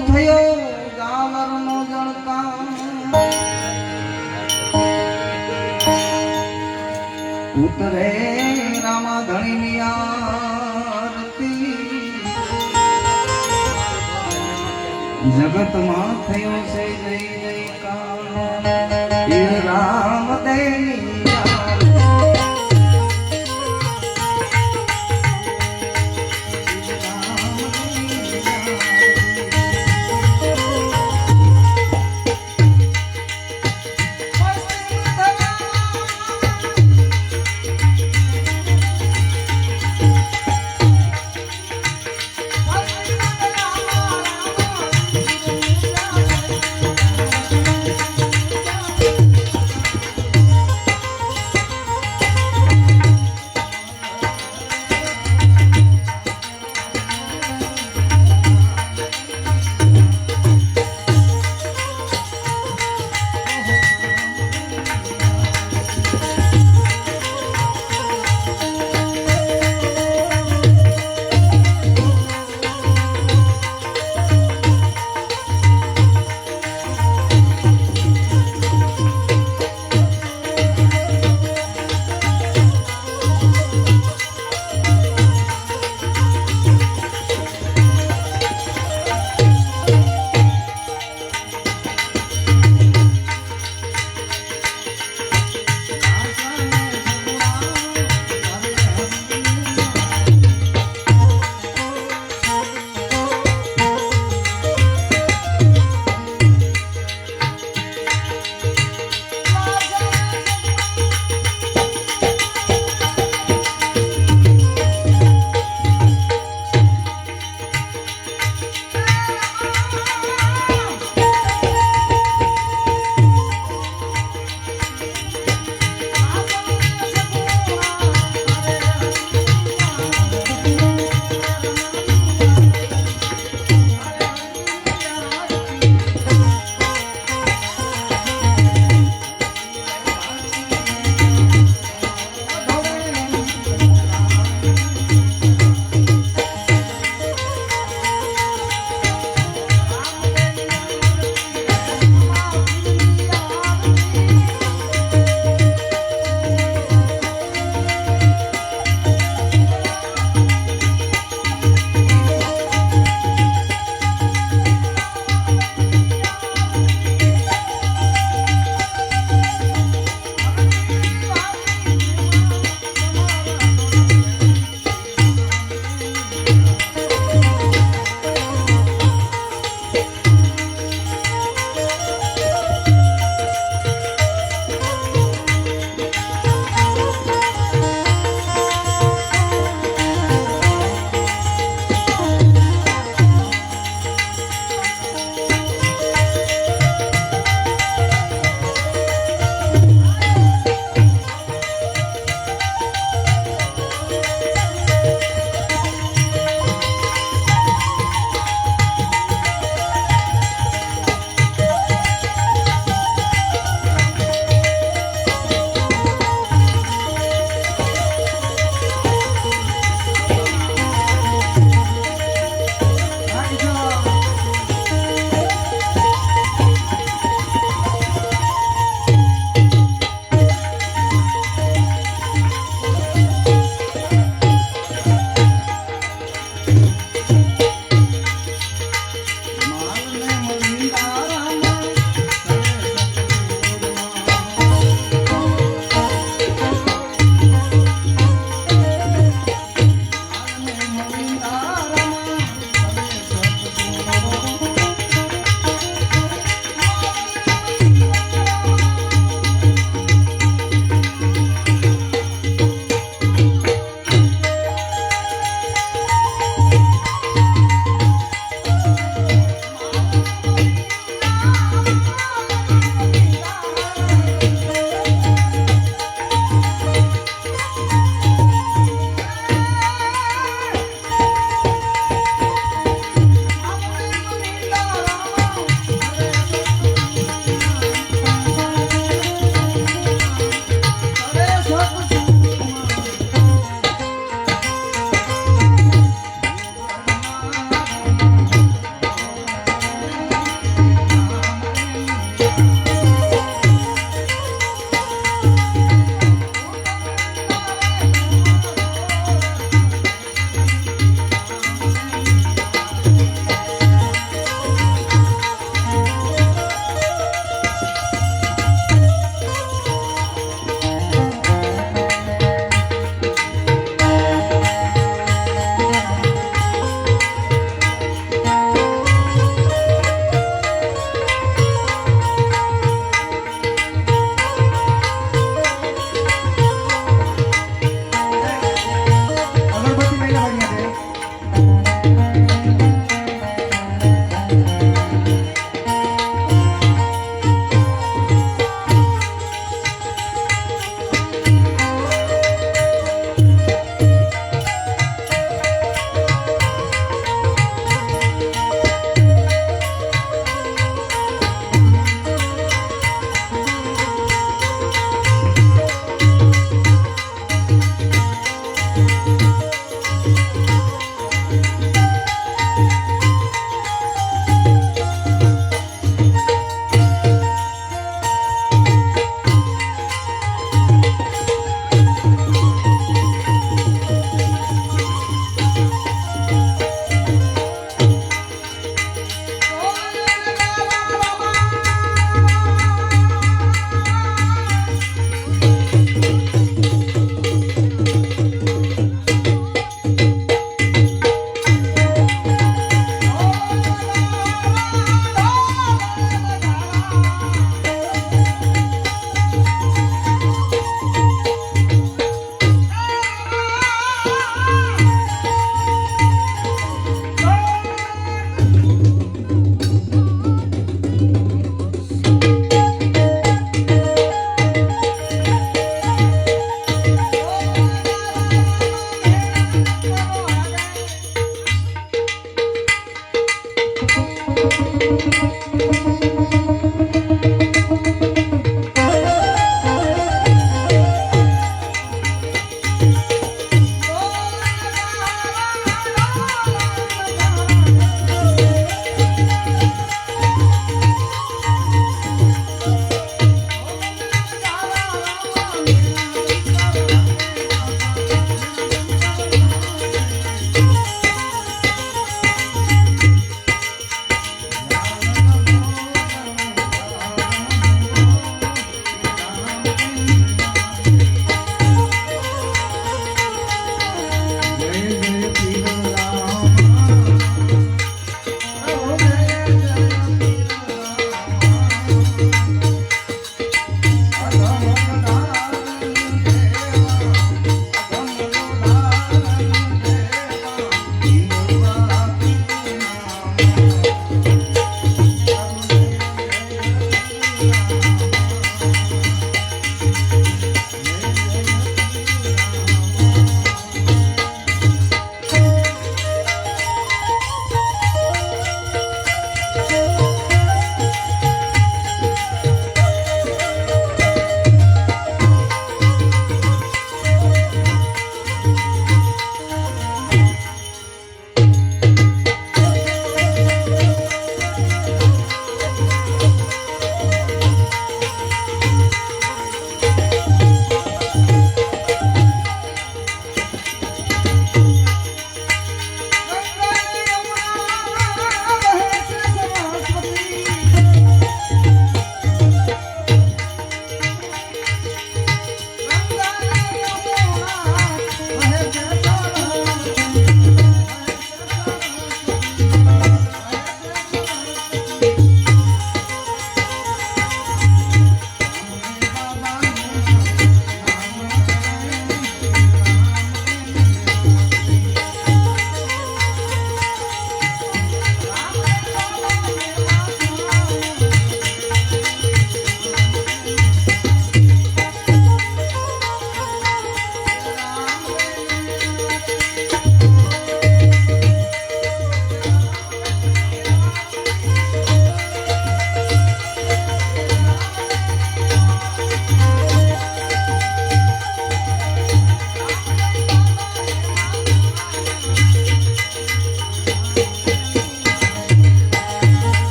થયો ગાવરનો જણકા ઉતરે રામા ધણીની આરતી જગતમાં થયો છે જય જયકાર એ રામ દેની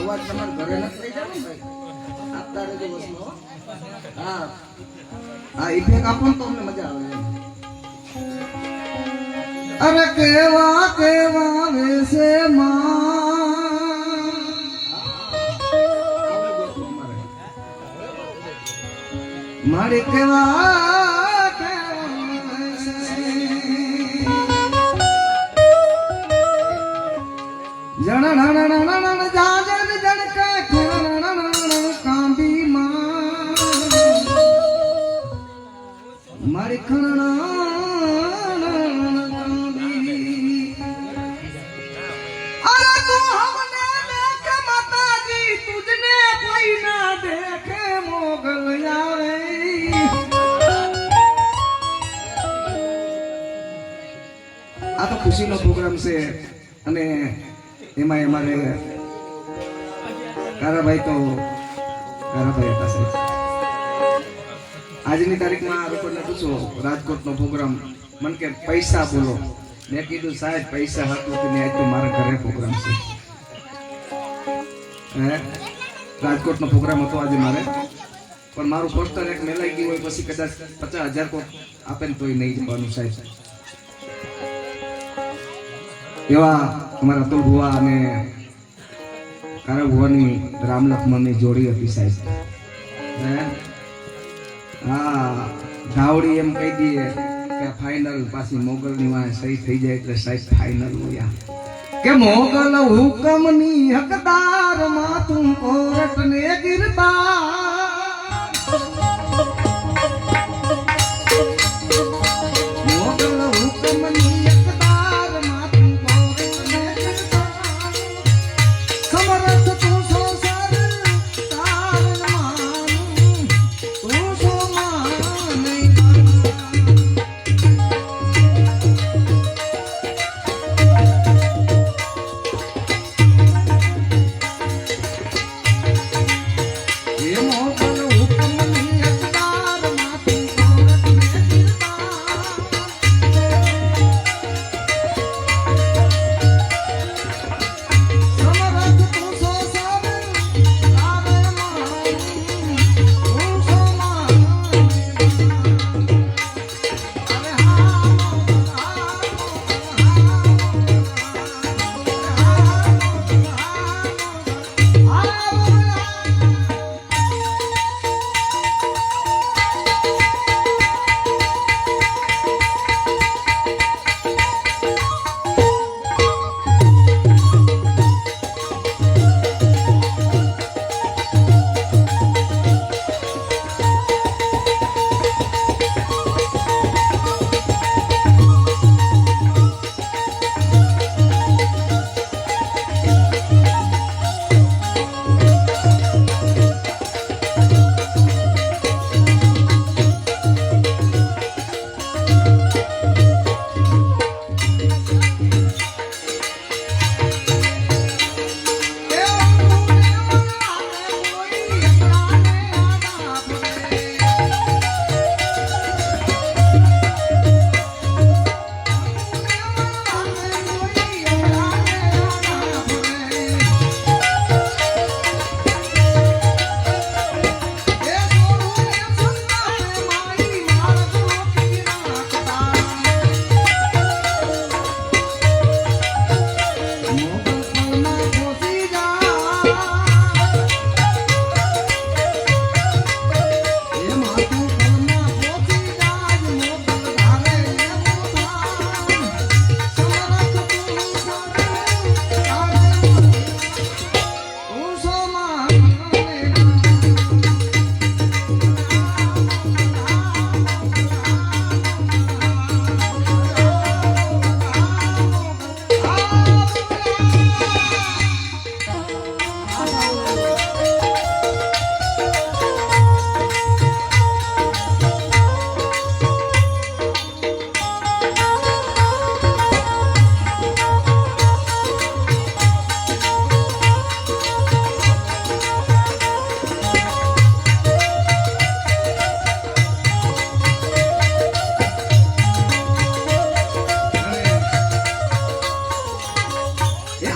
અવાજ તમારે ઘરે નથી લઈ જાવ ને ભાઈ આપતા રહેજો વસ્તુ હા હા ઇફેક્ટ આપો ને તો અમને મજા આવે અરે કેવા કેવા વેસે મારી કેવા જણ જાજન જણ કે કાંબી મારી આ તો ખુશીનો પ્રોગ્રામ છે અને એમાં અમારે કારાભાઈ હતા સાહેબ આજની તારીખમાં આ લોકોને પૂછો રાજકોટનો પ્રોગ્રામ મને કે પૈસા બોલો મેં કીધું સાહેબ પૈસા હતું ને આજ તો મારા ઘરે પ્રોગ્રામ છે રાજકોટનો પ્રોગ્રામ હતો આજે મારે પણ મારું પોસ્ટર એક મેલાઈ ગયું હોય પછી કદાચ 50,000 કોક આપે ને તોય નહીં જવાનું સાહેબ એવા અમારા અતુલ ભુવા અને કારા ભુવાની રામ લક્ષ્મણની જોડી હતી સાહેબ હા ધાવડી એમ કહી દઈએ કે ફાઇનલ પાછી મોગલની વાંહે સહી થઈ જાય એટલે સાહેબ ફાઇનલ હોય કે મોગલ હુકમની હકદાર માં તું કોર્ટ ને ગિરબાર મોગલ હુકમની એ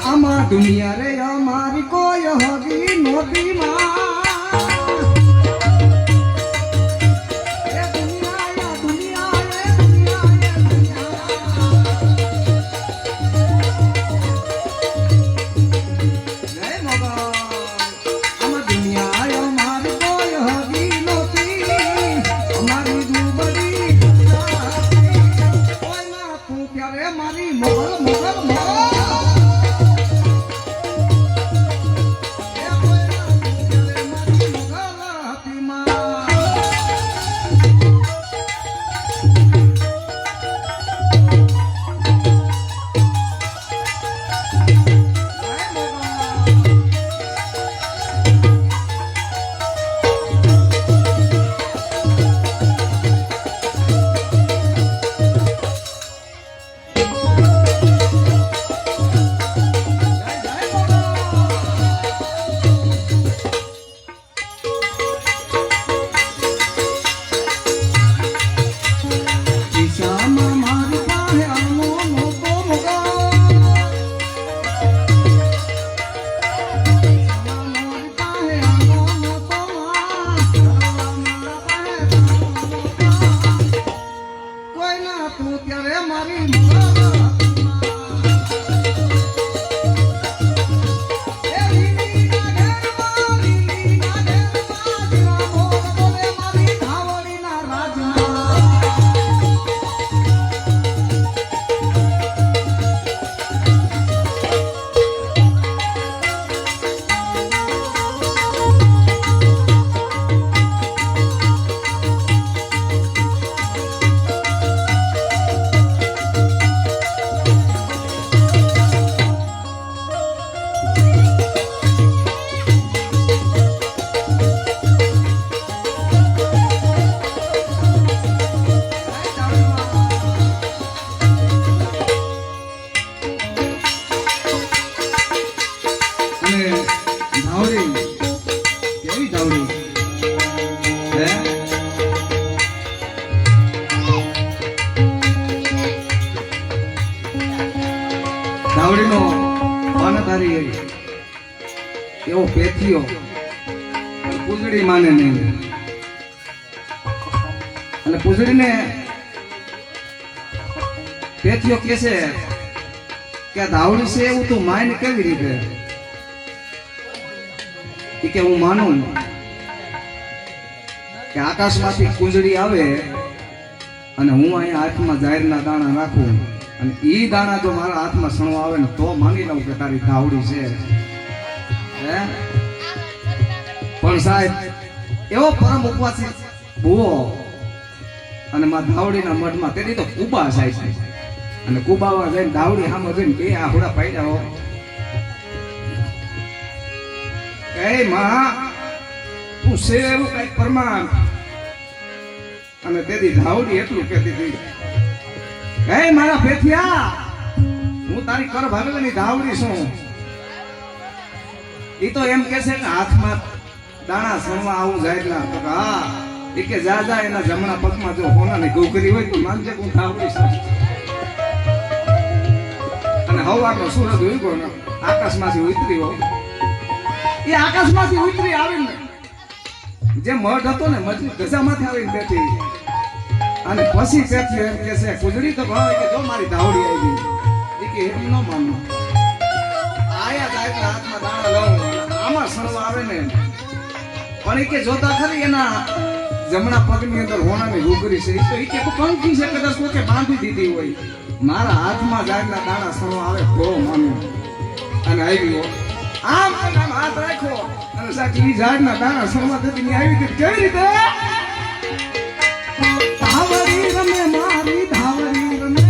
આમાં દુનિયા રે અમારી કોઈ હગી નોતી માં ધાવડીનો પાનધારી એવો પેથિયો પૂજડી માને નહીં અને પૂજડીને પેથિયો કહે છે કે ધાવડી છે એવું તું માને કેવી રીતે કે હું માનું કે આકાશમાંથી કુંજડી આવે અને હું અહીંયા હાથમાં જાહેરના દાણા રાખું અને ઈ દાણા જો મારા હાથમાં સણવા આવે ને તો માની લઉં કે તારી ધાવડી છે હે પણ સાહેબ એવો પરમ ઉપવાસી ભૂવો અને માં ધાવડીના મઢમાં તેથી તો કુબા સાહેબ અને કુબાવા જઈને ધાવડી સામે જઈને બે આહુડા પાડ્યા હો કે માં તું છે એવું કઈ પ્રમાણ અને તેથી ધાવડી એટલું કહેતી હતી હે મારા પેથિયા હું તારી કર ભાગવાની ધાવડી છું ઈ તો એમ કે છે કે હાથમાં દાણા સણવા આવું જાય તો હા એ કે જા જા એના જમણા પગમાં જો હોનાની ગોગરી હોય તો માનજે હું ધાવડી છું અને હવાનો સૂરજ ઉગ્યો ને આકાશમાંથી ઉતરી હોય એ આકાશમાંથી ઉતરી આવીને જે મઢ હતો ને મજની ગજામાંથી આવીને બેઠી અને પછી પેથિયો એમ કે છે કુજડી તો ભાવે કે જો મારી ધાવડી આવી એ કે એમ ન માનો આયા જાય હાથમાં દાણા લઉં આમાં સણવા આવે ને પણ એ કે જોતા ખરી એના જમણા પગની અંદર હોનાની ઘૂઘરી છે તો એ કે કંકી છે કદાચ કોઈ બાંધી દીધી હોય મારા હાથમાં જાગના દાણા સણવા આવે તો માનું અને આવી આમ હાથ રાખો અને સાચી ઈ ઝાડના દાણા સણવા થતી આવી હતી કેવી રીતે ધાવડી રમે મારી ધાવડી રમે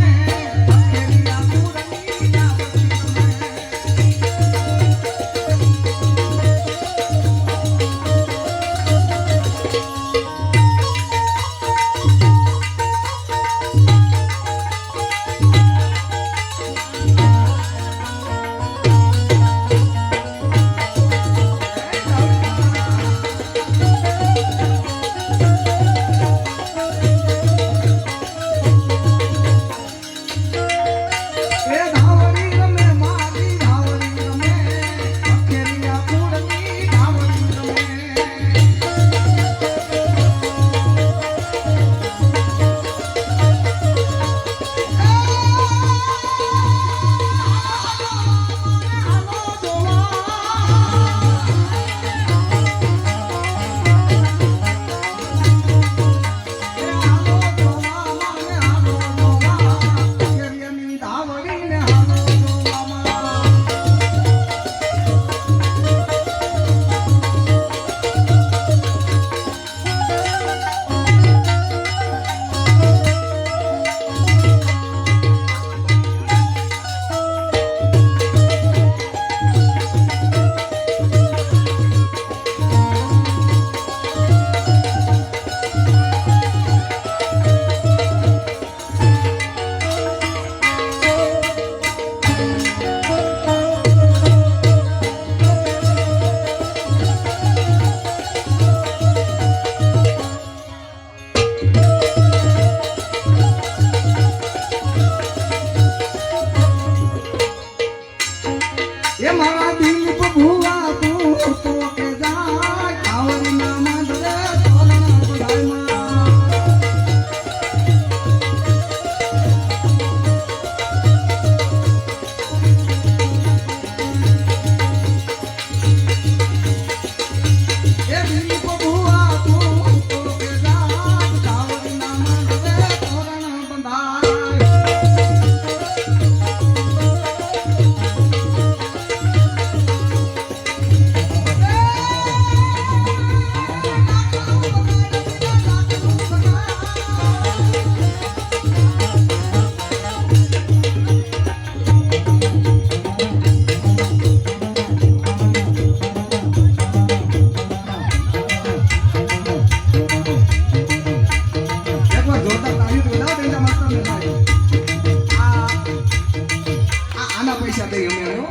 પૈસા દઈ અમે આવ્યો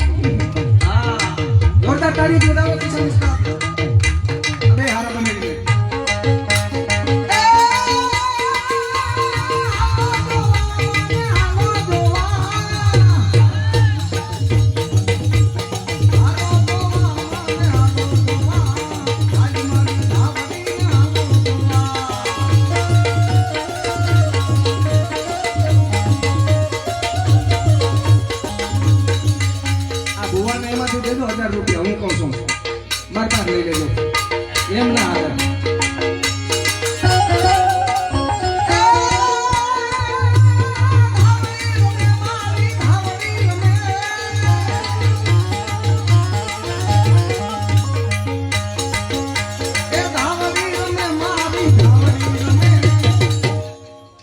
હા જોરદાર તાળી જોડાવો પૈસા વિસ્તાર અરે હારા બને ગઈ ₹1000 હું કહું છું બાર લઈ લેજો એમ ના આવે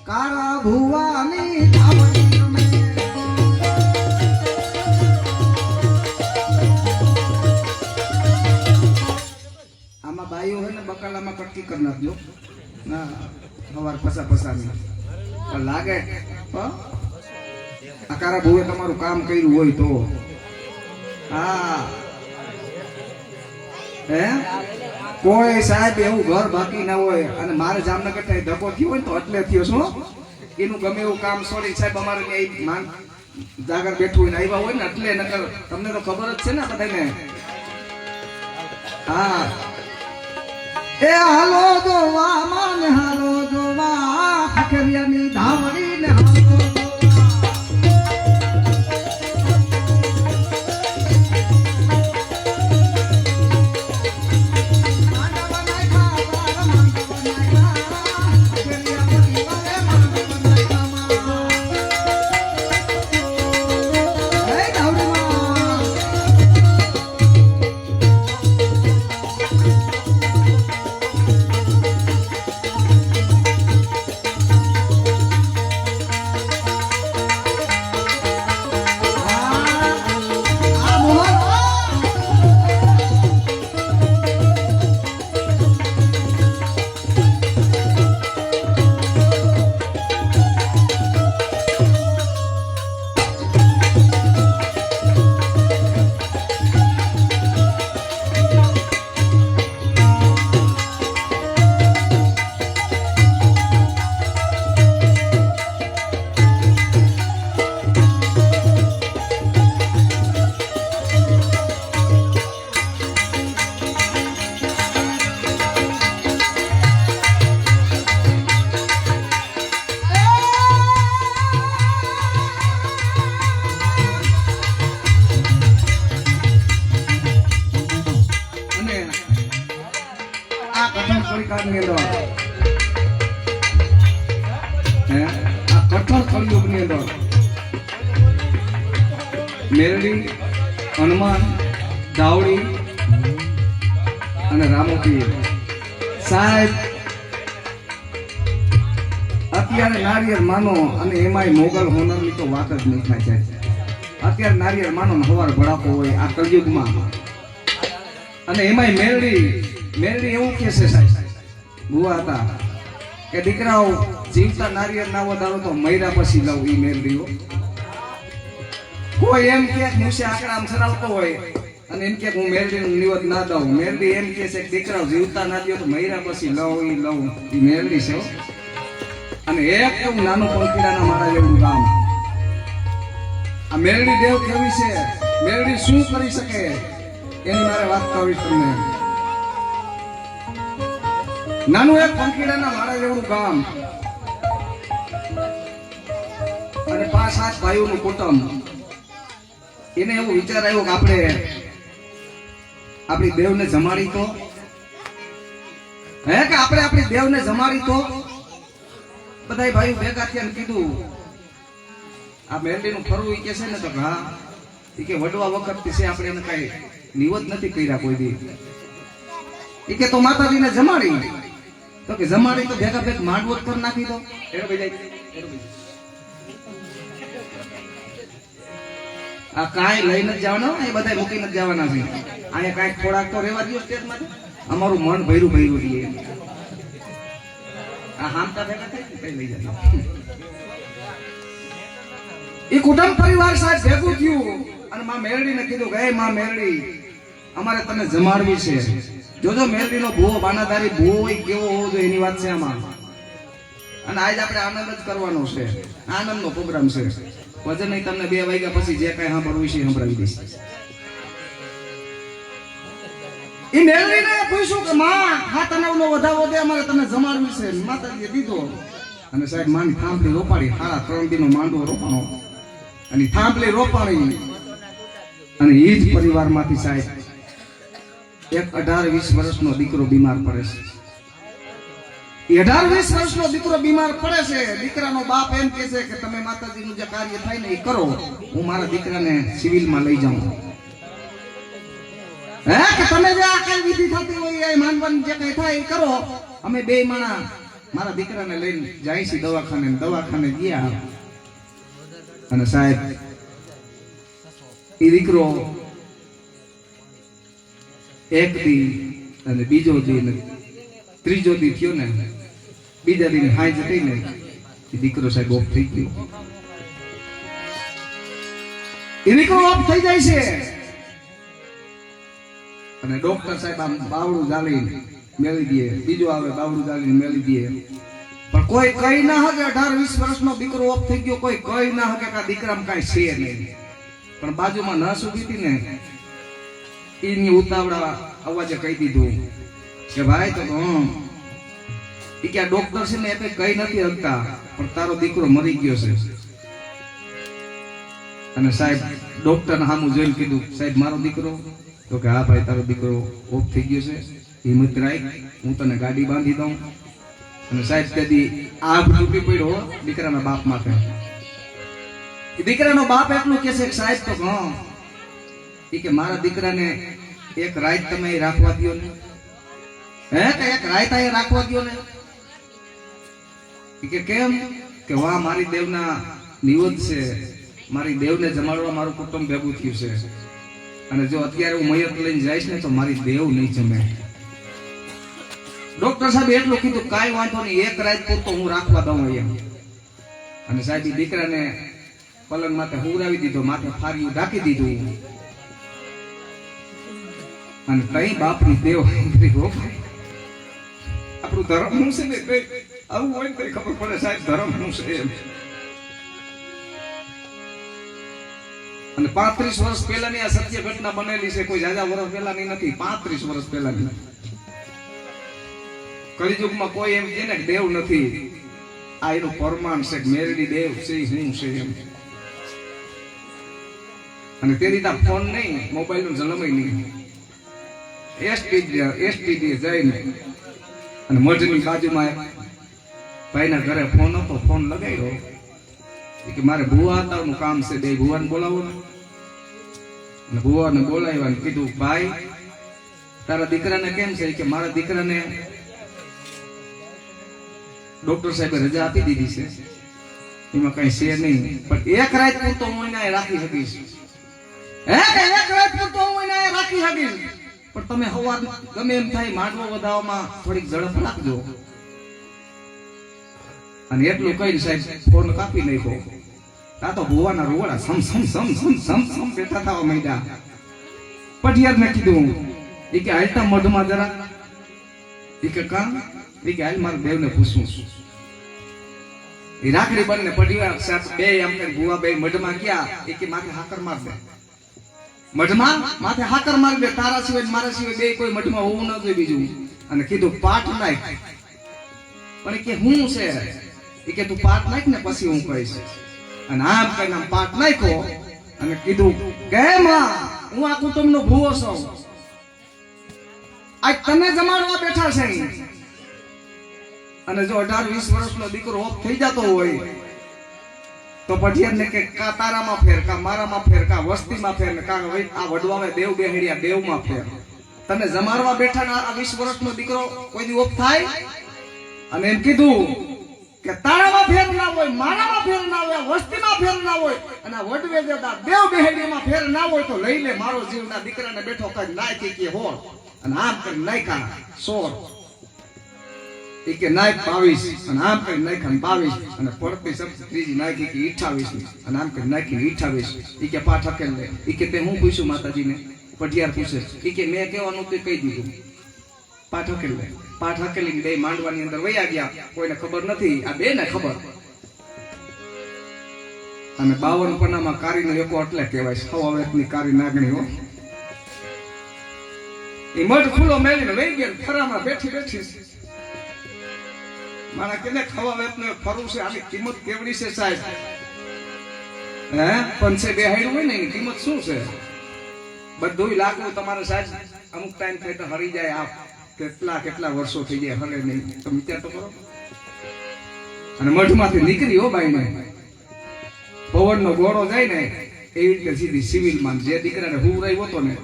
કાળા ભુવાની બાઈઓ હોય ને બકાલામાં કટકી કરી નાખજો ના સવાર પસાની પણ લાગે આ કારા ભુએ તમારું કામ કર્યું હોય તો હા હે કોઈ સાહેબ એવું ઘર બાકી ના હોય અને મારે જામનગર થાય ધક્કો થયો હોય ને તો એટલે થયો શું એનું ગમે એવું કામ સોરી સાહેબ અમારે માંગ જાગર બેઠું હોય ને આવ્યા હોય ને એટલે નકર તમને તો ખબર જ છે ને બધાને હા એ હાલો જોવા માન હાલો જોવા ખખરિયાની ધાવડી ને હાલો મેરડી હનુમાન ધાવડી અને રામોપી સાહેબ અત્યારે નારિયેળ માનો અને એમાંય મોગલ હોનરની તો વાત જ નહીં થાય છે અત્યારે નારિયેળ માનો ને હવાર ભડાકો હોય આ કલયુગમાં અને એમાંય મેરડી એવું કે છે સાહેબ ભુવા હતા કે દીકરાઓ જીવતા નારિયેળ ના વધારો તો મૈરા પછી લઉં ઈ મેરડીઓ કોઈ એમ કે મુસે આકડામ સરાવતો હોય અને એમ કે હું મેરડીનું નિવત ના દઉં મેરડી એમ કે છે દીકરાઓ જીવતા ના દો તો મૈરા પછી લઉં ઈ મેરડી છે અને એક એવું નાનું પંખીડાના મારા જેવું કામ આ મેરડી દેવ કેવી છે મેરડી શું કરી શકે એની મારે વાત કરવી તમને નાનું એક પંખીડાના મારા જેવું કામ અને 5-7 ભાઈઓનું કુટુંબ એને એવું વિચાર આવ્યો કે આપણે આપણી દેવને જમાડી તો હે કે આપણે આપણી દેવને જમાડી તો બધા ભાઈઓ ભેગા થયા કીધું આ મેરડીનું ફરવું ઈ કે છે ને તો હા ઈ કે વડવા વખત છે આપણે એને કઈ નિવત નથી કર્યા કોઈ દી ઈ કે તો માતાજીને જમાડી તો કે જમાડી તો ભેગા ભેગ માંડવત કરી નાખી દો એનો ભાઈ આ કાંઈ લઈને જ જવાના એ બધા મૂકીને જ જવાના છે અહીંયા કાંઈક થોડાક તો રહેવા દો સ્ટેજમાં અમારું મન ભર્યું રહીએ આ હામતા ભેગા થાય કઈ લઈ જાય એ કુટુંબ પરિવાર સાથે ભેગું થયું માં મેરડીને કીધું કે હે માં મેરડી અમારે તને જમાડવી છે. જોજો મેરડીનો ભૂવો બાનાધારી ભૂવો હોય કેવો હોવો જોઈએ એની વાત છે આમાં. અને આજ આપણે આનંદ જ કરવાનો છે, આનંદનો પ્રોગ્રામ છે. વજન નહીં તમને 2 વાગ્યા પછી જે કઈ સાંભળવું છે સંભળાવી દઈશ. એ મેરડીને પૂછ્યું કે માં હાથ અનાવનો વધાવો દે, અમારે તને જમાડવી છે. માતાજીએ દીધો અને સાહેબ માની થાંભલી રોપાડી, સાડા 3 દિનનો માંડવો રોપાણો અને થાંભલી રોપાણી. અને એ જ પરિવારમાંથી સાહેબ એક 18-20 વર્ષનો દીકરો બીમાર પડે છે. 18-20 વર્ષનો દીકરો બીમાર પડે છે. દીકરાનો બાપ એમ કહે છે કે તમે માતાજીનું જે કાર્ય થાય ને એ કરો, હું મારા દીકરાને સિવિલમાં લઈ જાઉં. હે કે તમે જે આ કઈ વિધિ થતી હોય એ માનવાની જે કઈ થાય એ કરો, અમે 2 માણા મારા દીકરાને લઈને જાય છે દવાખાને ગયા. અને સાહેબ એ દીકરો એક દી અને બીજો દી ને ત્રીજો દી થયો ને, બીજા દી હાઈ જતી ને એ દીકરો સાહેબ ઓફ થઈ ગયો. એ દીકરો ઓફ થઈ જાય છે અને ડોક્ટર સાહેબ આમ બાવડું જાળીને મેળી દે, બીજો આવે બાવડું જાળીને મેળી દે, પણ કોઈ કઈ ના હકે 18-20 વર્ષનો દીકરો ઓફ થઈ ગયો, કોઈ કઈ ના હકે કે દીકરામાં કાંઈ છે નહીં. પણ બાજુમાં નસ ઉભી હતી ને એની ઉતાવળા અવાજે કહી દીધું કે ભાઈ તો એ કે ડોક્ટર છે ને એ કઈ નથી હકતા, પણ તારો દીકરો મરી ગયો છે. અને સાહેબ ડોક્ટર સામું જોઈને કીધું સાહેબ મારો દીકરો? તો કે હા ભાઈ તારો દીકરો ઓફ થઈ ગયો છે, હિંમત રાખ, હું તને ગાડી બાંધી દઉં. અને સાહેબ તેથી આગ તૂટી પડ્યો દીકરાના બાપ માથે. દીકરાનો બાપ એટલું કે છે સાહેબ તો એ કે મારા દીકરાને એક રાત તમે રાખવા દો ને, હે કે એક રાત અહીં રાખવા દો ને. કે કેમ? કે વાહ મારી દેવના નિવેદ છે, મારી દેવને જમાડવા મારું કુટુંબ ભેગું થયું છે, અને જો અત્યારે હું મયત લઈને જઈશ ને તો મારી દેવ નહીં જમે. ડોક્ટર સાહેબ એટલું કીધું કાંઈ વાંધો નહીં, એક રાત પૂરતો હું રાખવા દઉં અહીંયા. અને સાહેબ દીકરાને પલંગ માથે હુરાવી દીધો, માથે ફાર્યું ઢાંકી દીધું. અને કઈ બાપની દેવ આપણું ધર્મ શું છે ને આવું હોય ને કઈ ખબર પડે સાહેબ ધર્મ શું છે એમ. અને 35 વર્ષ પહેલાની આ સત્ય ઘટના બનેલી છે, કોઈ જાજા વર્ષ પહેલાની નથી, 35 વર્ષ પહેલાની. કલિયુગમાં કોઈ એમ કે ને દેવ નથી, આ એનું પ્રમાણ છે. મેરડી દેવ છે શું છે એમ. અને તે રીતે ફોન નહીં, મોબાઈલ નું જલમય નહીં. એસટીડી જઈને અને મઢની બાજુમાં ભાઈના ઘરે ફોન હતો, ફોન લગાવ્યો કે મારે ભુવા આવવાનું કામ છે, 2 ભુવાને બોલાવો ને. અને ભુવાને બોલાવ્યા ને કીધું ભાઈ તારા દીકરાને કેમ છે? કે મારા દીકરાને ડોક્ટર સાહેબે રજા આપી દીધી છે, એમાં કઈ છે નહીં, પણ એક રાત પૂરતો હું એને રાખી શકીશ. હે કે એક રાત પૂરતો હું એને રાખી શકીશ, પણ તમે હવાર ગમે એમ થાય માંડવો વધાવવામાં થોડીક ઝડપ રાખજો. અને એટલું કહીને સાહેબ ફોન કાપી નાખ્યો. આ તો ભુવાના રોવાડા સમ સમ સમ સમ સમ સમ બેઠા થવા માંડ્યા. પટિયાર ને કીધું એ કે હાલતા મઢમાં જરા. એ કે કામ? એ કે હાલ મારા દેવને પૂછું. એ રાખડી બંને પટિયાર સાહેબ 2 એમ કે ભુવા 2 મઢમાં ગયા. એ કે માથે હાકર માર દે, મઢમાં માથે હાકર મારી દે, તારા સિવાય મારા સિવાય 2 કોઈ મઢમાં હોવું ન જોઈએ બીજું. અને કીધું પાઠ નાખ. પણ કે હું છે? એ કે તું પાઠ નાખ ને પછી હું કહીશ. અને આમ કઈ નામ પાઠ નાખ્યો અને કીધું કે માં હું આ કુટુંબનો ભૂવો છું, આજ તને જમાડવા બેઠા છે. અને જો 18-20 વર્ષનો દીકરો ઓફ થઈ જતો હોય તો પટિયારને કે કા તારામાં ફેર, કા મારામાં ફેર, કા વસ્તીમાં ફેર, ને કા આ વડવાવે દેવ બેહડ્યા દેવમાં ફેર. તને જમાડવા બેઠા ને આ 20 વર્ષનો દીકરો કોઈ દી ઓફ થાય? અને એમ કીધું કે તારામાં ફેર ના હોય, મારામાં ફેર ના હોય, વસ્તીમાં ફેર ના હોય, અને આ વડવે દેતા દેવ બેહડીમાં ફેર ના હોય તો લઈ લે મારો જીવના દીકરાને બેઠો કઈ નાખી કે હોર. અને આમ કરી નાખ્યા સોર. એ કે નાખ 22 અને આમ કરી નાખ્યા 22 અને પડતી શબ્દ ત્રીજી નાખી કે 28 અને આમ કરી નાખી 28 એ કે પાઠ હકેલ લે એ કે તે હું પૂછ્યું માતાજીને પઢિયાર પૂછે એ કે મેં કહેવાનું તે કહી દીધું પાઠ હકેલ લે પાઠ હકેલી બે માંડવાની અંદર વયા ગયા કોઈને ખબર નથી આ બે ને ખબર અને 52 પન્નામાં કારીનો એકો એટલે કહેવાય સવાવેતની કારી નાગણી હો એ મઢ ખુલ્લો મેલીને વહી ગયા ફરામાં બેઠી બેઠી મારા કેને ખવાવેતને ફરવું છે આની કિંમત કેવડી છે સાહેબ હે પંચે બેહાડ્યું હોય ને એની કિંમત શું છે બધું લાગવું તમારે સાહેબ અમુક ટાઈમ થાય તો હરી જાય આપ કેટલા વર્ષો થઈ જાય હલે નહીં તમે વિચાર તો કરો અને મઢમાંથી નીકળી હો બાઈને પવનનો ગોળો જાય ને એવી રીતે સીધી સિવિલમાં જે દીકરાને હુવરાયો હતો ને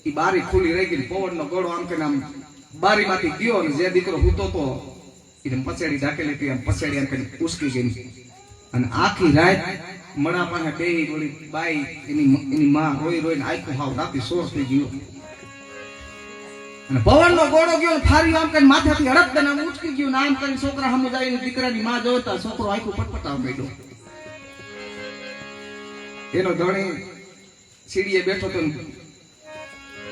એ બારી ખુલી રહી ગઈ પવનનો ગોળો આમ કે આમ બારીમાંથી ગયો ને જે દીકરો હૂતો તો એને પછેડી ઢાકેલી હતી આમ પછેડી આમ કરી ઉસકી ગઈ અને આખી રાત મણા પાસે બેહી ઓલી બાઈ એની માં રોઈ રોઈને આખું હાવ રાતી સોર થઈ ગયો અને પવનનો ગોળો ગયો ફારી આમ કરીને માથાથી હડક દે આમ ઉચકી ગયું નામ કરી છોકરા સામે જાય દીકરાની માં જોતા છોકરો આખું પટપટાવ માંડ્યો એનો ધણી સીડીએ બેઠો તો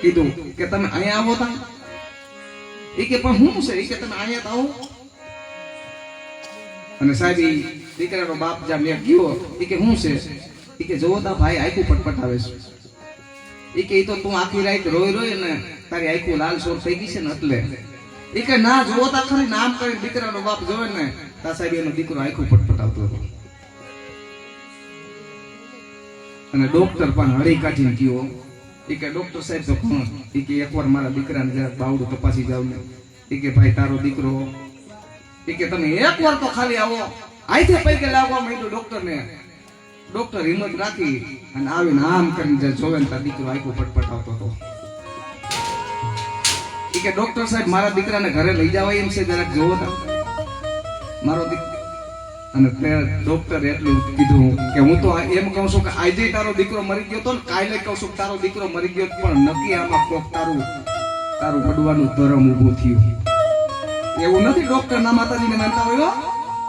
કીધું કે તમે અહીંયા આવો તા એ કે પણ હું છે એ કે તમે અહીંયા આવો અને સાહેબ દીકરાનો બાપ જા મેં ગયો એ કે હું છે એ કે જોવો તા ભાઈ આખું પટપટાવે છે એ કે તો તું આખી રાત રોઈ રોઈ ને તારી આખું લાલ સોર થઈ ગઈ છે ને એટલે એ કે ના જોવો તા ખરી નામ કરી દીકરાનો બાપ જોવે ને તા સાહેબ એનો દીકરો આખું પટપટાવતો હતો અને ડોક્ટર પણ હળી કાઢીને ગયો એ કે ડોક્ટર સાહેબ તો કોણ એ કે એકવાર મારા દીકરાને જરા બાવડું તપાસી જાવ ને એ કે ભાઈ તારો દીકરો એ કે તમે એકવાર તો ખાલી આવો આઈથી પૈકે લાવવા માંડ્યું ડોક્ટરને ડોક્ટર હિંમત રાખી અને આવીને આમ કરીને જોવે ને તાર દીકરો આખું પટપટાવતો હતો એ કે ડોક્ટર સાહેબ મારા દીકરાને ઘરે લઈ જવાય એમ છે જરાક જોવો તા મારો દીકરો અને તે ડોક્ટરે એટલું કીધું કે હું તો એમ કહું છું કે આજે તારો દીકરો મરી ગયો તો ને કાલે કહું છું તારો દીકરો મરી ગયો પણ નક્કી આમાં કોક તારું વડવાનું ધર્મ ઊભું થયું એવું નથી ડોક્ટર ના માતાજીને માનતા હોય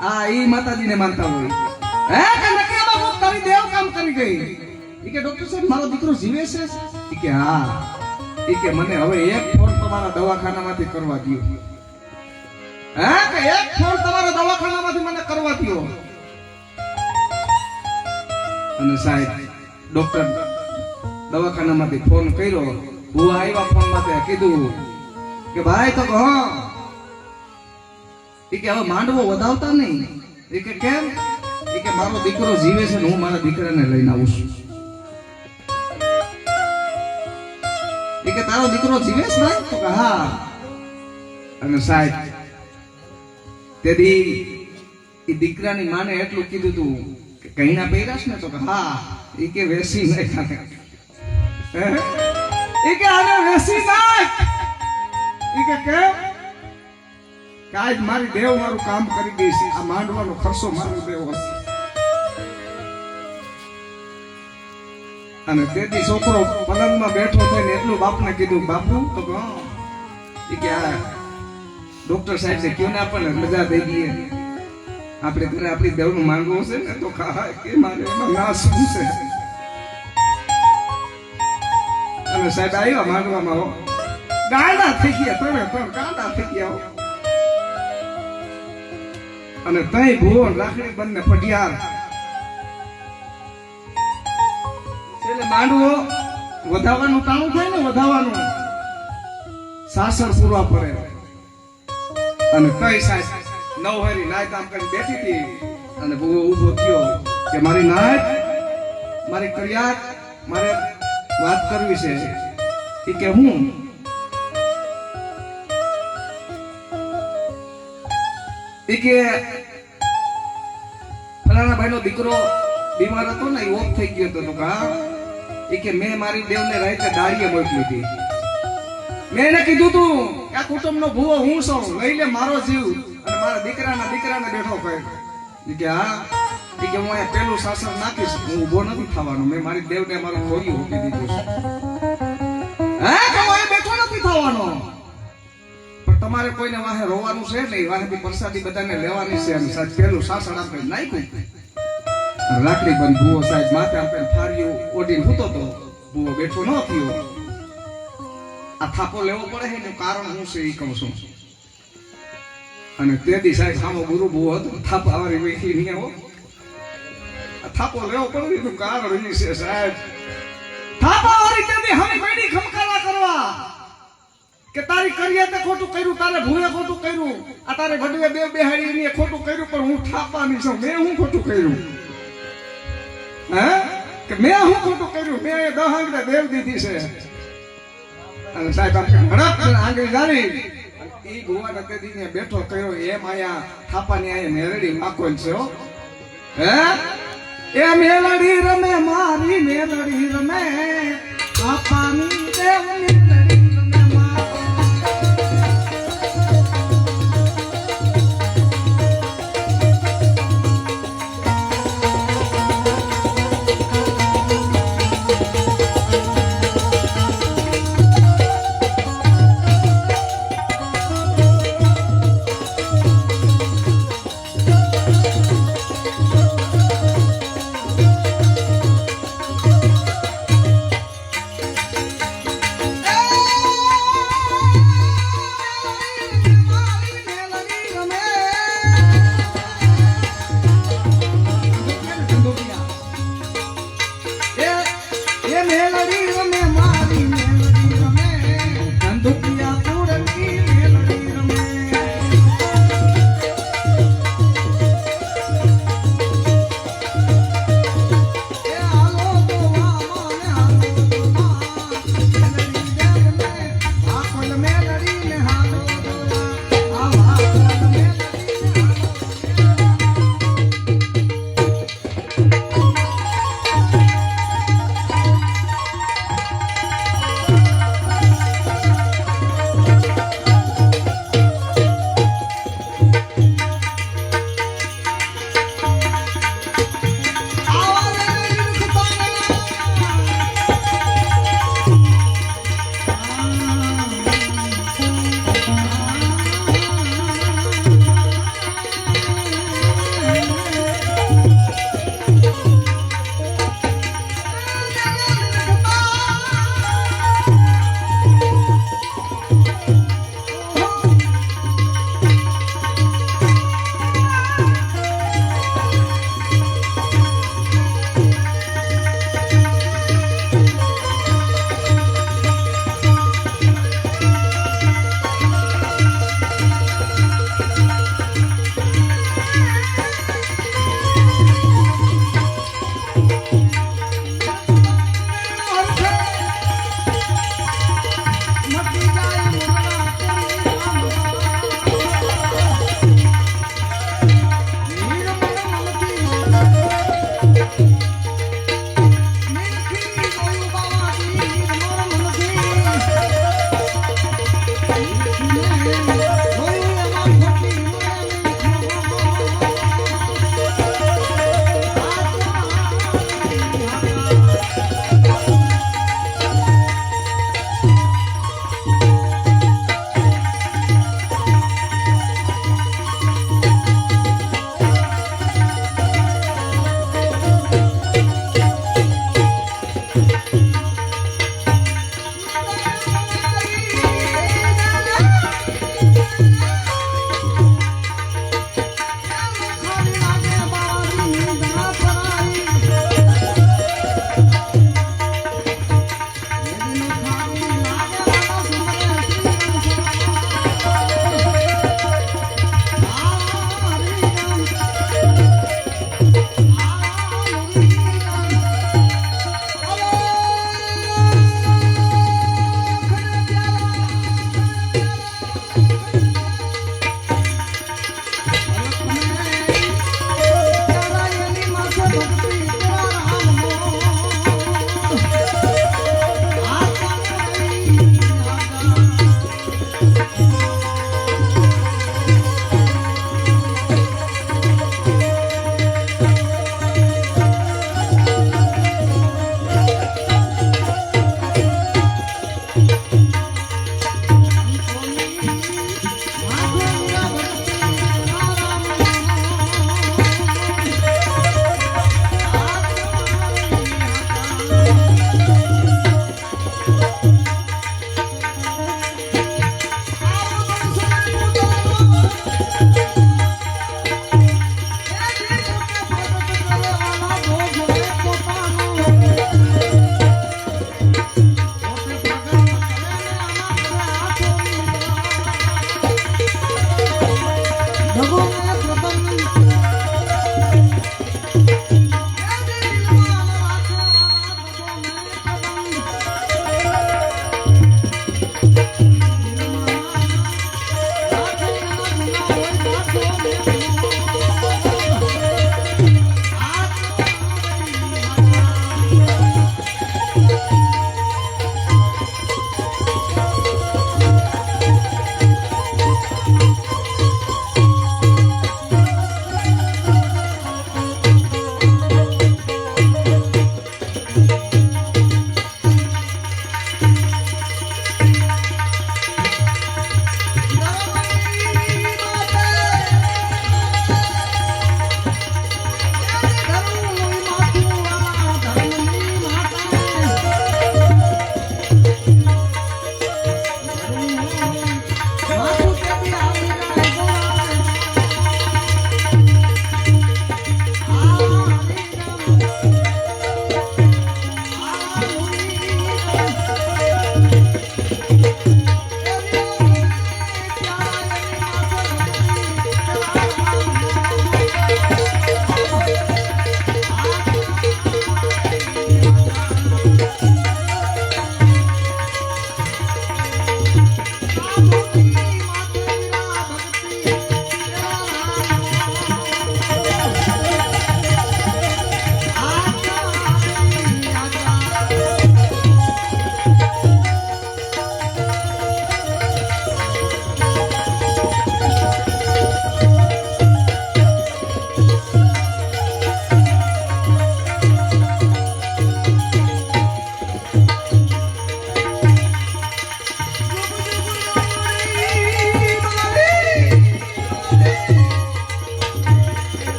હા એ માતાજીને માનતા હોય હે કે નક્કી આમાં કોક તારી દેવ કામ કરી ગઈ એ કે ડોક્ટર સાહેબ મારો દીકરો જીવે છે એ કે હા એ કે મને હવે એક ફોન તમારા દવાખાનામાંથી કરવા દો હે કે એક ફોન તમારા દવાખાનામાંથી મને કરવા દો અને સાહેબ ડોક્ટર દવાખાનામાંથી ફોન કર્યો હું આવ્યા ફોન માંથી કીધું કે ભાઈ તો કહો એ કે હવે માંડવો વધાવતા નહીં એ કે કેમ એ કે મારો દીકરો જીવે છે ને હું મારા દીકરાને લઈને આવું છું એ કે તારો દીકરો જીવે છે ભાઈ તો કે હા અને સાહેબ તેથી એ દીકરાની માને એટલું કીધું તું કે કહીના પહેરાશ ને તો કે હા એ કે વેસી નાખ એ કે આને વેસી નાખ એ કે કેમ કાજ મારી દેવ મારું કામ કરી ગઈ છે આ માંડવાનો ખર્ચો મારો દેવ હશે અને તેથી છોકરો પલંગમાં બેઠો થઈને એટલું બાપને કીધું બાપુ તો એ કે આ ડોક્ટર સાહેબ ને કયો ને આપણને મજા થઈ ગઈ આપણે ઘરે આપણી દેવનું માંગવું છે ને તો કે મારે એમાં ના શું છે અને સાહેબ આવ્યા માંગવામાં ગાંડા થઈ ગયા ત્રણે ગાંડા થઈ ગયા અને તઈ ભુવન રાખડી બંને પઢિયાર એટલે માંડવો વધાવવાનું ટાણું થાય ને વધાવવાનું સાસણ પૂરવા પડે અને કઈ સાહેબ નવહરી નાય કામ કરી બેઠી હતી અને બહુ ઊભો થયો કે મારી નાય મારી કરિયાત મારે વાત કરવી છે એ કે હું એ કે ફલાણા ભાઈનો દીકરો બીમાર હતો ને એ ઓફ થઈ ગયો હતો તો હા એ કે મેં મારી દેવને રાતે દાડીએ મોકલી હતી મેં એને કીધું તું કે આ કુટુંબનો ભૂવો હું છું લઈ લે મારો જીવ અને મારા દીકરાને બેઠો કહે કે હા કે હું અહીંયા પેલું સાસણ નાખીશ હું ઊભો નથી થવાનો મેં મારી દેવને મારું ખોયું મૂકી દીધું છે હે કે હું અહીંયા બેઠો નથી થવાનો પણ તમારે કોઈને વાહે રોવાનું છે નહીં, વાહેથી પ્રસાદી બધાને લેવાની છે અને સાહેબ પેલું સાસણ આપણે નાખ્યું રાખડી બંધ ભૂવો સાહેબ માથે આપણે ફાર્યું ઓઢીને સૂતો તો ભૂવો બેઠો ન થયો. આ થાપો લેવો પડે છે એનું કારણ શું છે એ કહું છું. અને તેથી સાહેબ સામો ગુરુ ભૂવો હતો થાપા વાળી વેઠી નહીં આવો થાપો લેવો પડે એનું કારણ એ છે સાહેબ. થાપા વાળી તેથી હવે બેડી ખમકારા કરવા કે તારી કરીએ તે ખોટું કર્યું, તારે ભૂએ ખોટું કર્યું, આ તારે ઘડીએ બે બેહાડી એને ખોટું કર્યું, પણ હું થાપાની છું. મેં હું ખોટું કર્યું? હે કે મેં હું ખોટું કર્યું? મેં એ 10 આંગળે દેવ દીધી છે. અને સાહેબ આપણે આંગળી જાણી એ ભુવાને તેદીને બેઠો કર્યો એમ આયા થાપાની આયા મેરડી માકોલ છે હો. હે એ મેલડી રમે મારી મેલડી રમે થાપાની દેવની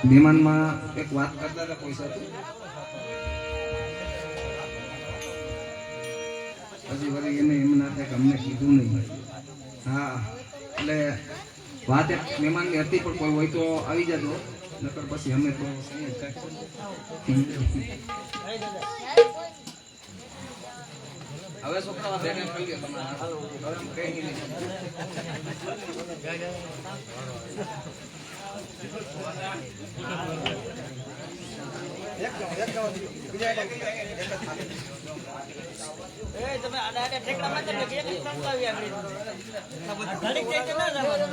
મહેમાનમાં એક વાત કરતા હતા કોઈ સાથે પછી વળી એને એમ ના થાય કે અમને કીધું નહીં. હા એટલે વાત એક મહેમાનની હતી પણ કોઈ હોય તો આવી જતો નકર પછી અમે તો હવે છોકરા બેન કરી લ્યો તમારા હવે એમ કઈ નહીં. તમે આડા ઠેકડા માં તમે કે એક આવી આપણી ઘડીક જઈ ના જવાનું.